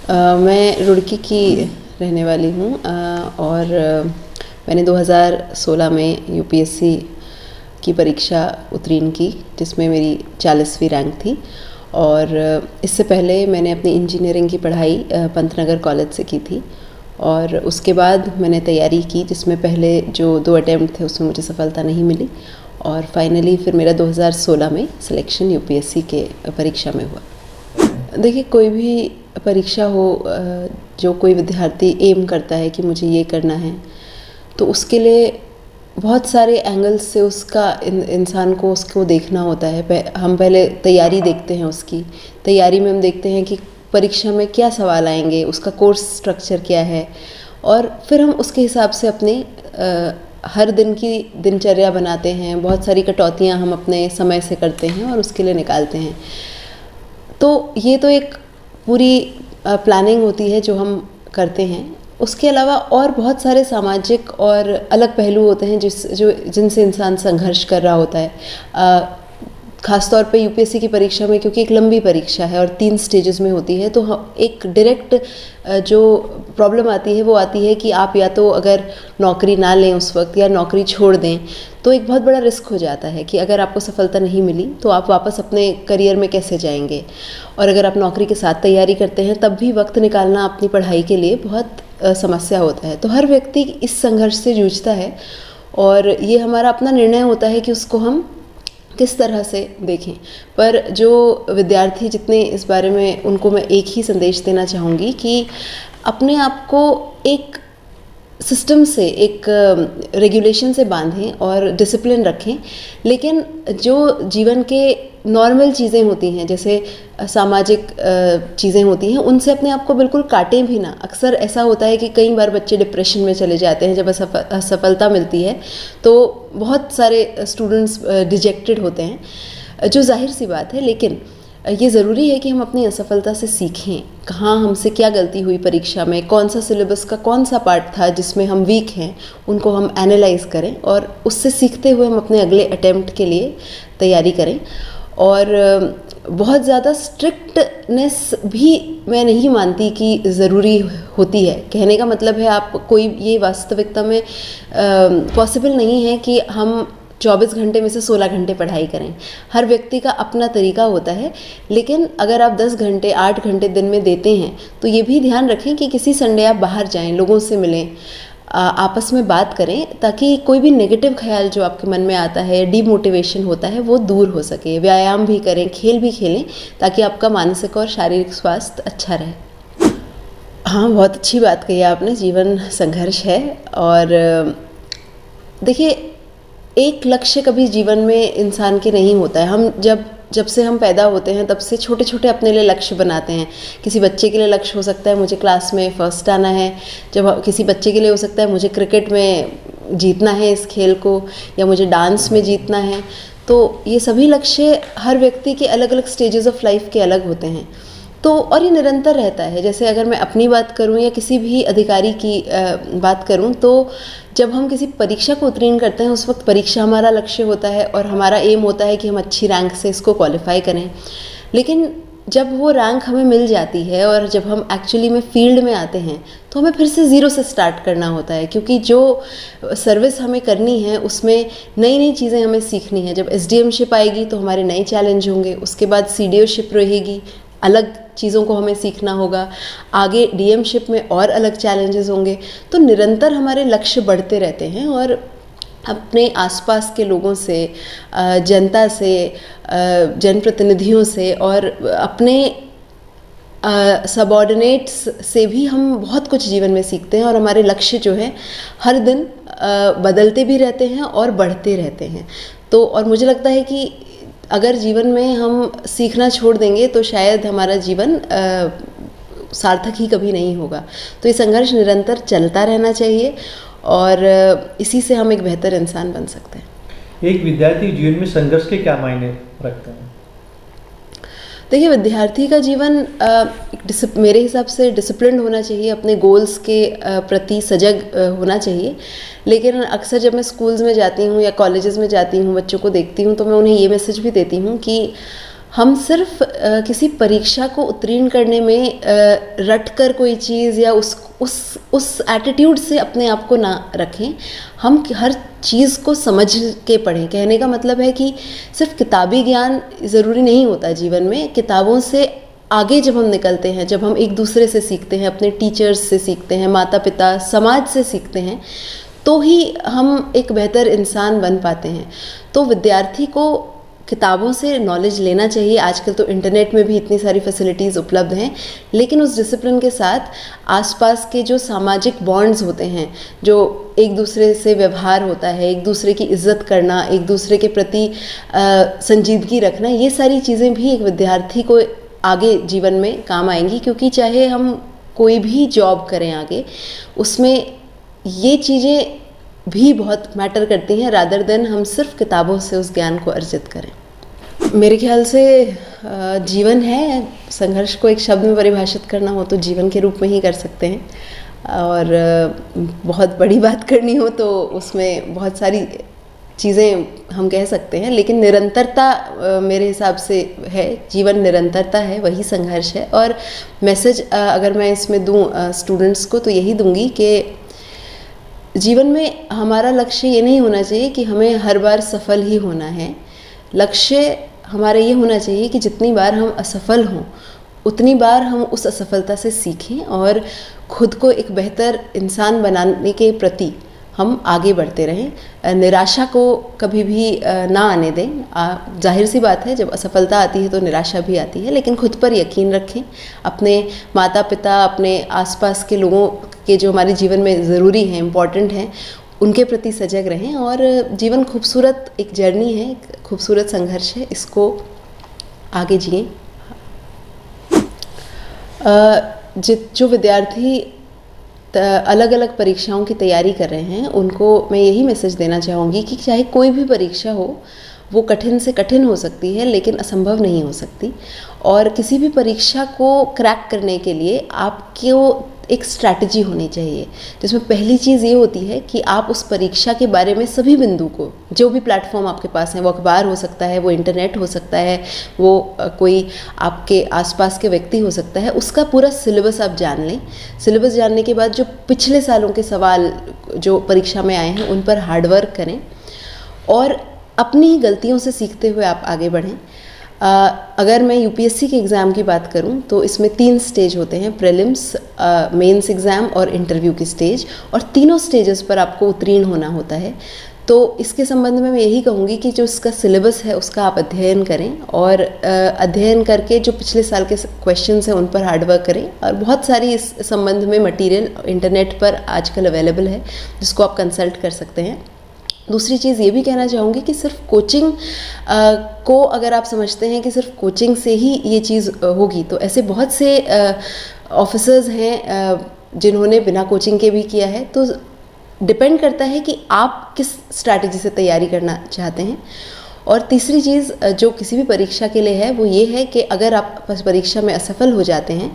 मैं रुड़की की रहने वाली हूँ और मैंने 2016 में यूपीएससी की परीक्षा उत्तीर्ण की जिसमें मेरी 40वीं रैंक थी। और इससे पहले मैंने अपनी इंजीनियरिंग की पढ़ाई पंतनगर कॉलेज से की थी और उसके बाद मैंने तैयारी की जिसमें पहले जो 2 अटैम्प्ट थे उसमें मुझे सफलता नहीं मिली और फाइनली फिर मेरा 2016 में सिलेक्शन यूपीएससी के परीक्षा में हुआ। देखिए, कोई भी परीक्षा हो, जो कोई विद्यार्थी एम करता है कि मुझे ये करना है, तो उसके लिए बहुत सारे एंगल्स से उसका इंसान को उसको देखना होता है। हम पहले तैयारी देखते हैं, उसकी तैयारी में हम देखते हैं कि परीक्षा में क्या सवाल आएंगे, उसका कोर्स स्ट्रक्चर क्या है, और फिर हम उसके हिसाब से अपने हर दिन की दिनचर्या बनाते हैं। बहुत सारी कटौतियाँ हम अपने समय से करते हैं और उसके लिए निकालते हैं। तो ये तो एक पूरी प्लानिंग होती है जो हम करते हैं। उसके अलावा और बहुत सारे सामाजिक और अलग पहलू होते हैं जिनसे इंसान संघर्ष कर रहा होता है। ख़ासतौर पे यूपीएससी की परीक्षा में, क्योंकि एक लंबी परीक्षा है और 3 स्टेजेस में होती है, तो एक डायरेक्ट जो प्रॉब्लम आती है वो आती है कि आप या तो अगर नौकरी ना लें उस वक्त या नौकरी छोड़ दें, तो एक बहुत बड़ा रिस्क हो जाता है कि अगर आपको सफलता नहीं मिली तो आप वापस अपने करियर में कैसे जाएंगे। और अगर आप नौकरी के साथ तैयारी करते हैं तब भी वक्त निकालना अपनी पढ़ाई के लिए बहुत समस्या होता है। तो हर व्यक्ति इस संघर्ष से जूझता है और ये हमारा अपना निर्णय होता है कि उसको हम किस तरह से देखें। पर जो विद्यार्थी जितने इस बारे में, उनको मैं एक ही संदेश देना चाहूँगी कि अपने आप को एक सिस्टम से, एक रेगुलेशन से बांधें और डिसिप्लिन रखें। लेकिन जो जीवन के नॉर्मल चीज़ें होती हैं, जैसे सामाजिक चीज़ें होती हैं, उनसे अपने आप को बिल्कुल काटें भी ना। अक्सर ऐसा होता है कि कई बार बच्चे डिप्रेशन में चले जाते हैं जब असफलता मिलती है, तो बहुत सारे स्टूडेंट्स डिजेक्टेड होते हैं, जो जाहिर सी बात है। लेकिन ये ज़रूरी है कि हम अपनी असफलता से सीखें, कहाँ हमसे क्या गलती हुई परीक्षा में, कौन सा सिलेबस का कौन सा पार्ट था जिसमें हम वीक हैं, उनको हम एनालाइज करें और उससे सीखते हुए हम अपने अगले अटेम्प्ट के लिए तैयारी करें। और बहुत ज़्यादा स्ट्रिक्टनेस भी मैं नहीं मानती कि ज़रूरी होती है। कहने का मतलब है, आप कोई, ये वास्तविकता में पॉसिबल नहीं है कि हम 24 घंटे में से 16 घंटे पढ़ाई करें। हर व्यक्ति का अपना तरीका होता है। लेकिन अगर आप 10 घंटे 8 घंटे दिन में देते हैं तो ये भी ध्यान रखें कि किसी संडे आप बाहर जाएं, लोगों से मिलें, आपस में बात करें, ताकि कोई भी नेगेटिव ख्याल जो आपके मन में आता है, डीमोटिवेशन होता है, वो दूर हो सके। व्यायाम भी करें, खेल भी खेलें, ताकि आपका मानसिक और शारीरिक स्वास्थ्य अच्छा रहे। हाँ, बहुत अच्छी बात कही आपने। जीवन संघर्ष है और देखिए, एक लक्ष्य कभी जीवन में इंसान के नहीं होता है। हम जब से हम पैदा होते हैं तब से छोटे छोटे अपने लिए लक्ष्य बनाते हैं। किसी बच्चे के लिए लक्ष्य हो सकता है मुझे क्लास में फर्स्ट आना है, जब किसी बच्चे के लिए हो सकता है मुझे क्रिकेट में जीतना है इस खेल को, या मुझे डांस में जीतना है। तो ये सभी लक्ष्य हर व्यक्ति के अलग अलग स्टेजेस ऑफ लाइफ के अलग होते हैं। तो और ये निरंतर रहता है। जैसे अगर मैं अपनी बात करूं या किसी भी अधिकारी की बात करूं, तो जब हम किसी परीक्षा को उत्तीर्ण करते हैं उस वक्त परीक्षा हमारा लक्ष्य होता है और हमारा एम होता है कि हम अच्छी रैंक से इसको क्वालिफाई करें। लेकिन जब वो रैंक हमें मिल जाती है और जब हम एक्चुअली में फील्ड में आते हैं तो हमें फिर से ज़ीरो से स्टार्ट करना होता है, क्योंकि जो सर्विस हमें करनी है उसमें नई नई चीज़ें हमें सीखनी है। जब एसडीएमशिप आएगी तो हमारे नए चैलेंज होंगे, उसके बाद सीडीओशिप रहेगी, अलग चीज़ों को हमें सीखना होगा, आगे डीएमशिप में और अलग चैलेंजेस होंगे। तो निरंतर हमारे लक्ष्य बढ़ते रहते हैं और अपने आसपास के लोगों से, जनता से, जनप्रतिनिधियों से और अपने सबऑर्डिनेट्स से भी हम बहुत कुछ जीवन में सीखते हैं। और हमारे लक्ष्य जो है हर दिन बदलते भी रहते हैं और बढ़ते रहते हैं। तो और मुझे लगता है कि अगर जीवन में हम सीखना छोड़ देंगे तो शायद हमारा जीवन सार्थक ही कभी नहीं होगा। तो ये संघर्ष निरंतर चलता रहना चाहिए और इसी से हम एक बेहतर इंसान बन सकते हैं। एक विद्यार्थी जीवन में संघर्ष के क्या मायने रखते हैं? देखिए, विद्यार्थी का जीवन मेरे हिसाब से डिसिप्लिन होना चाहिए, अपने गोल्स के प्रति सजग होना चाहिए। लेकिन अक्सर जब मैं स्कूल्स में जाती हूँ या कॉलेजेस में जाती हूँ, बच्चों को देखती हूँ, तो मैं उन्हें ये मैसेज भी देती हूँ कि हम सिर्फ किसी परीक्षा को उत्तीर्ण करने में रट कर कोई चीज़ या उस एटीट्यूड से अपने आप को ना रखें। हम हर चीज़ को समझ के पढ़ें। कहने का मतलब है कि सिर्फ किताबी ज्ञान ज़रूरी नहीं होता जीवन में। किताबों से आगे जब हम निकलते हैं, जब हम एक दूसरे से सीखते हैं, अपने टीचर्स से सीखते हैं, माता पिता समाज से सीखते हैं, तो ही हम एक बेहतर इंसान बन पाते हैं। तो विद्यार्थी को किताबों से नॉलेज लेना चाहिए। आजकल तो इंटरनेट में भी इतनी सारी फैसिलिटीज़ उपलब्ध हैं, लेकिन उस डिसिप्लिन के साथ आसपास के जो सामाजिक बॉन्ड्स होते हैं, जो एक दूसरे से व्यवहार होता है, एक दूसरे की इज्जत करना, एक दूसरे के प्रति संजीदगी रखना, ये सारी चीज़ें भी एक विद्यार्थी को आगे जीवन में काम आएंगी। क्योंकि चाहे हम कोई भी जॉब करें आगे, उसमें ये चीज़ें भी बहुत मैटर करती हैं, रादर देन हम सिर्फ किताबों से उस ज्ञान को अर्जित करें। मेरे ख्याल से जीवन है, संघर्ष को एक शब्द में परिभाषित करना हो तो जीवन के रूप में ही कर सकते हैं, और बहुत बड़ी बात करनी हो तो उसमें बहुत सारी चीज़ें हम कह सकते हैं, लेकिन निरंतरता मेरे हिसाब से है। जीवन निरंतरता है, वही संघर्ष है। और मैसेज अगर मैं इसमें दूँ स्टूडेंट्स को, तो यही दूंगी कि जीवन में हमारा लक्ष्य ये नहीं होना चाहिए कि हमें हर बार सफल ही होना है। लक्ष्य हमारा ये होना चाहिए कि जितनी बार हम असफल हों, उतनी बार हम उस असफलता से सीखें और खुद को एक बेहतर इंसान बनाने के प्रति हम आगे बढ़ते रहें। निराशा को कभी भी ना आने दें। जाहिर सी बात है, जब असफलता आती है तो निराशा भी आती है, लेकिन खुद पर यकीन रखें। अपने माता पिता, अपने आसपास के लोगों के जो हमारे जीवन में ज़रूरी हैं, इम्पॉर्टेंट हैं, उनके प्रति सजग रहें। और जीवन खूबसूरत एक जर्नी है, एक खूबसूरत संघर्ष है, इसको आगे जिएं। जो विद्यार्थी अलग अलग परीक्षाओं की तैयारी कर रहे हैं, उनको मैं यही मैसेज देना चाहूँगी कि चाहे कोई भी परीक्षा हो, वो कठिन से कठिन हो सकती है, लेकिन असंभव नहीं हो सकती। और किसी भी परीक्षा को क्रैक करने के लिए आपको एक स्ट्रैटेजी होनी चाहिए, जिसमें पहली चीज़ ये होती है कि आप उस परीक्षा के बारे में सभी बिंदु को, जो भी प्लेटफॉर्म आपके पास है, वो अखबार हो सकता है, वो इंटरनेट हो सकता है, वो कोई आपके आसपास के व्यक्ति हो सकता है, उसका पूरा सिलेबस आप जान लें। सिलेबस जानने के बाद जो पिछले सालों के सवाल जो परीक्षा में आए हैं, उन पर हार्डवर्क करें और अपनी गलतियों से सीखते हुए आप आगे बढ़ें। अगर मैं यूपीएससी के एग्ज़ाम की बात करूं तो इसमें 3 स्टेज होते हैं, प्रीलिम्स, मेंस एग्ज़ाम और इंटरव्यू की स्टेज, और तीनों स्टेजेस पर आपको उत्तीर्ण होना होता है। तो इसके संबंध में मैं यही कहूँगी कि जो इसका सिलेबस है उसका आप अध्ययन करें, और अध्ययन करके जो पिछले साल के क्वेश्चंस हैं उन पर हार्डवर्क करें। और बहुत सारी इस संबंध में मटीरियल इंटरनेट पर आजकल अवेलेबल है, जिसको आप कंसल्ट कर सकते हैं। दूसरी चीज़ ये भी कहना चाहूँगी कि सिर्फ कोचिंग को अगर आप समझते हैं कि सिर्फ कोचिंग से ही ये चीज़ होगी, तो ऐसे बहुत से ऑफिसर्स हैं जिन्होंने बिना कोचिंग के भी किया है। तो डिपेंड करता है कि आप किस स्ट्रैटेजी से तैयारी करना चाहते हैं। और तीसरी चीज़ जो किसी भी परीक्षा के लिए है, वो ये है कि अगर आप परीक्षा में असफल हो जाते हैं,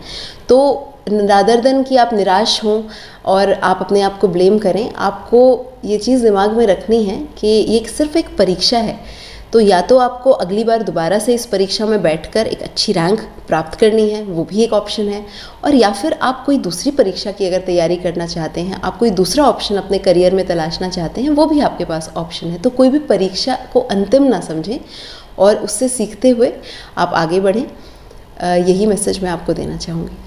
तो रादर देन कि आप निराश हों और आप अपने आप को ब्लेम करें, आपको ये चीज़ दिमाग में रखनी है कि ये सिर्फ एक परीक्षा है। तो या तो आपको अगली बार दोबारा से इस परीक्षा में बैठकर एक अच्छी रैंक प्राप्त करनी है, वो भी एक ऑप्शन है, और या फिर आप कोई दूसरी परीक्षा की अगर तैयारी करना चाहते हैं, आप कोई दूसरा ऑप्शन अपने करियर में तलाशना चाहते हैं, वो भी आपके पास ऑप्शन है। तो कोई भी परीक्षा को अंतिम ना समझें और उससे सीखते हुए आप आगे बढ़ें। यही मैसेज मैं आपको देना चाहूँगी।